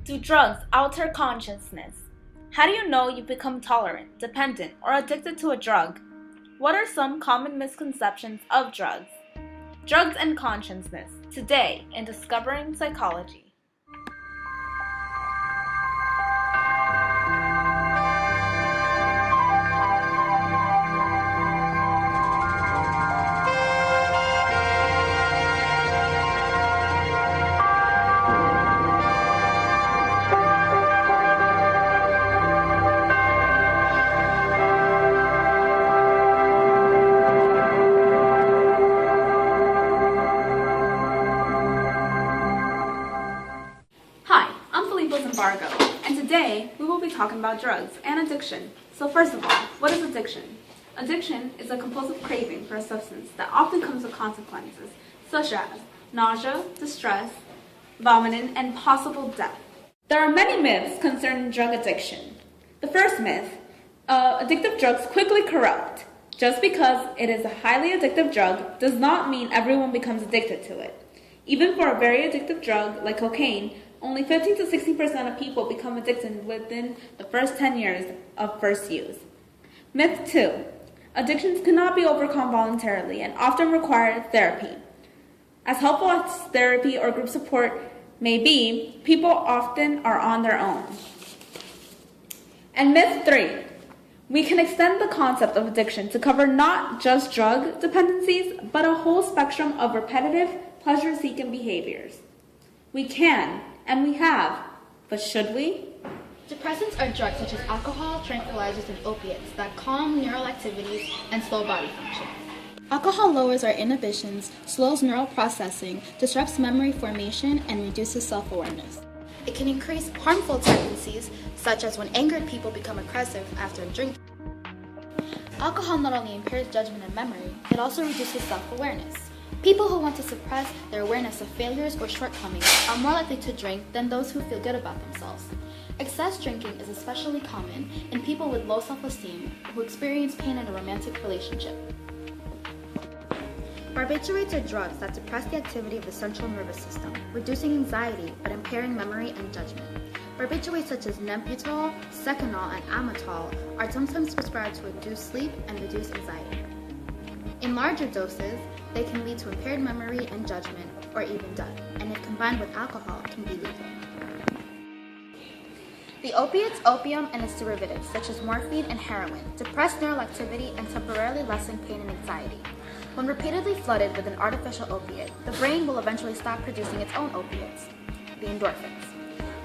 Do drugs alter consciousness? How do you know you've become tolerant, dependent, or addicted to a drug? What are some common misconceptions of drugs? Drugs and consciousness, today in Discovering Psychology. And today we will be talking about drugs and addiction. So first of all, what is addiction? Addiction is a compulsive craving for a substance that often comes with consequences such as nausea, distress, vomiting, and possible death. There are many myths concerning drug addiction. The first myth, addictive drugs quickly corrupt. Just because it is a highly addictive drug does not mean everyone becomes addicted to it. Even for a very addictive drug like cocaine, only 15 to 60% of people become addicted within the first 10 years of first use. Myth 2. Addictions cannot be overcome voluntarily and often require therapy. As helpful as therapy or group support may be, people often are on their own. And myth 3. We can extend the concept of addiction to cover not just drug dependencies, but a whole spectrum of repetitive, pleasure-seeking behaviors. We can, and we have, but should we? Depressants are drugs such as alcohol, tranquilizers, and opiates that calm neural activities and slow body function. Alcohol lowers our inhibitions, slows neural processing, disrupts memory formation, and reduces self-awareness. It can increase harmful tendencies, such as when angered people become aggressive after drinking. Alcohol not only impairs judgment and memory, it also reduces self-awareness. People who want to suppress their awareness of failures or shortcomings are more likely to drink than those who feel good about themselves. Excess drinking is especially common in people with low self-esteem who experience pain in a romantic relationship. Barbiturates are drugs that suppress the activity of the central nervous system, reducing anxiety but impairing memory and judgment. Barbiturates such as Nembutal, Seconal, and Amytal are sometimes prescribed to reduce sleep and reduce anxiety. In larger doses, they can lead to impaired memory and judgment, or even death, and if combined with alcohol, can be lethal. The opiates, opium, and its derivatives, such as morphine and heroin, depress neural activity and temporarily lessen pain and anxiety. When repeatedly flooded with an artificial opiate, the brain will eventually stop producing its own opiates, the endorphins.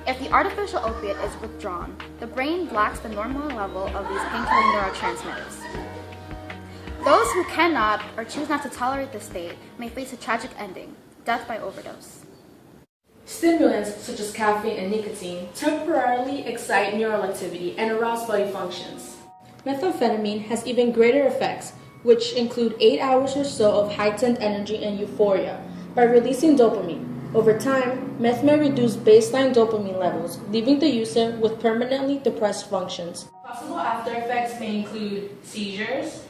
If the artificial opiate is withdrawn, the brain lacks the normal level of these painkilling neurotransmitters. Those who cannot or choose not to tolerate this state may face a tragic ending, death by overdose. Stimulants such as caffeine and nicotine temporarily excite neural activity and arouse body functions. Methamphetamine has even greater effects, which include 8 hours or so of heightened energy and euphoria by releasing dopamine. Over time, meth may reduce baseline dopamine levels, leaving the user with permanently depressed functions. Possible after effects may include seizures,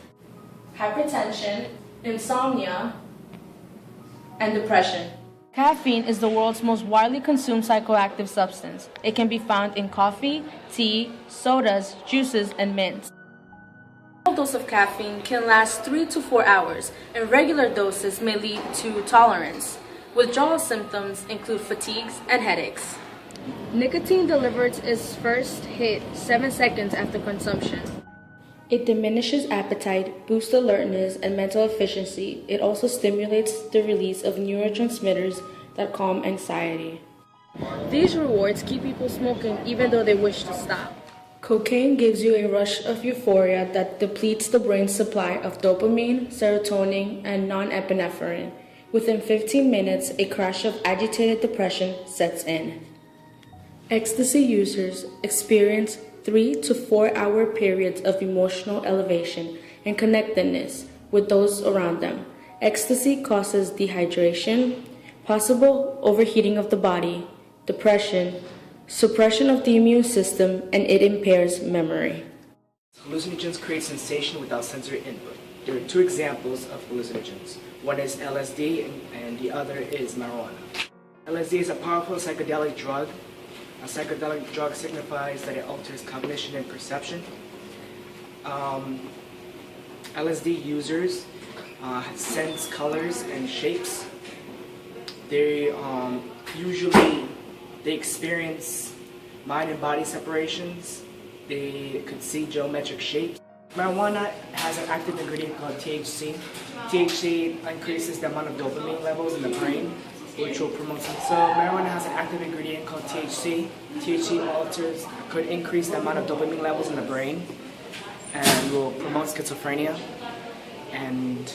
hypertension, insomnia, and depression. Caffeine is the world's most widely consumed psychoactive substance. It can be found in coffee, tea, sodas, juices, and mints. A small dose of caffeine can last 3 to 4 hours, and regular doses may lead to tolerance. Withdrawal symptoms include fatigues and headaches. Nicotine delivers its first hit 7 seconds after consumption. It diminishes appetite, boosts alertness, and mental efficiency. It also stimulates the release of neurotransmitters that calm anxiety. These rewards keep people smoking even though they wish to stop. Cocaine gives you a rush of euphoria that depletes the brain's supply of dopamine, serotonin, and norepinephrine. Within 15 minutes, a crash of agitated depression sets in. Ecstasy users experience 3 to 4 hour periods of emotional elevation and connectedness with those around them. Ecstasy causes dehydration, possible overheating of the body, depression, suppression of the immune system, and it impairs memory. Hallucinogens create sensation without sensory input. There are 2 examples of hallucinogens. One is LSD and the other is marijuana. LSD is a powerful psychedelic drug A psychedelic drug signifies that it alters cognition and perception. LSD users sense colors and shapes. They they experience mind and body separations. They could see geometric shapes. Marijuana has an active ingredient called THC. THC increases the amount of dopamine levels in the brain, which will promote. So marijuana has an active ingredient called THC. THC could increase the amount of dopamine levels in the brain and will promote schizophrenia. And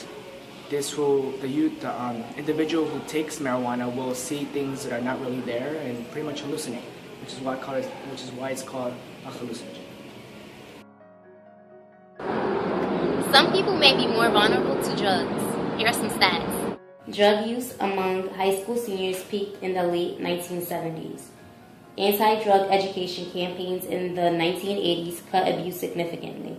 this will, the individual who takes marijuana will see things that are not really there and pretty much hallucinate, which is why it's called a hallucinogen. Some people may be more vulnerable to drugs. Here are some stats. Drug use among high school seniors peaked in the late 1970s. Anti-drug education campaigns in the 1980s cut abuse significantly.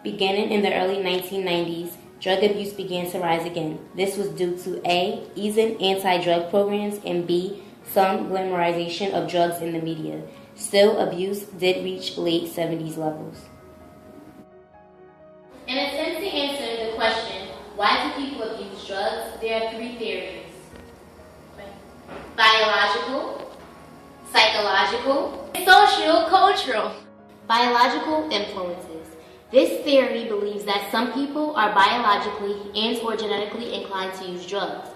Beginning in the early 1990s, drug abuse began to rise again. This was due to A, easing anti-drug programs, and B, some glamorization of drugs in the media. Still, abuse did reach late 70s levels. In an attempt to answer the question, why do people abuse drugs, there are three theories. Biological, psychological, and social-cultural. Biological influences. This theory believes that some people are biologically and/or genetically inclined to use drugs.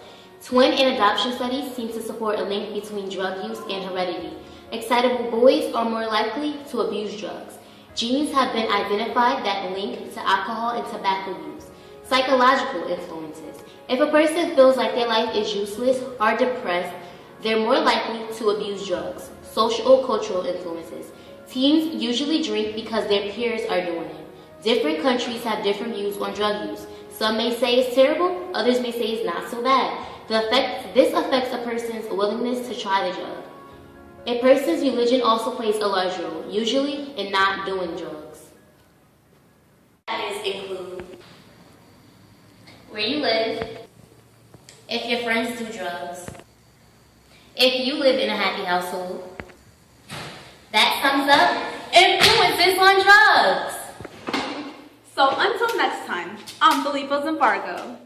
Twin and adoption studies seem to support a link between drug use and heredity. Excitable boys are more likely to abuse drugs. Genes have been identified that link to alcohol and tobacco use. Psychological influences. If a person feels like their life is useless or depressed, they're more likely to abuse drugs. Social cultural influences. Teens usually drink because their peers are doing it. Different countries have different views on drug use. Some may say it's terrible, others may say it's not so bad. This affects a person's willingness to try the drug. A person's religion also plays a large role, usually in not doing drugs. Factors include where you live, if your friends do drugs, if you live in a happy household. That sums up influences on drugs. So until next time, I'm Filippo Zimbargo.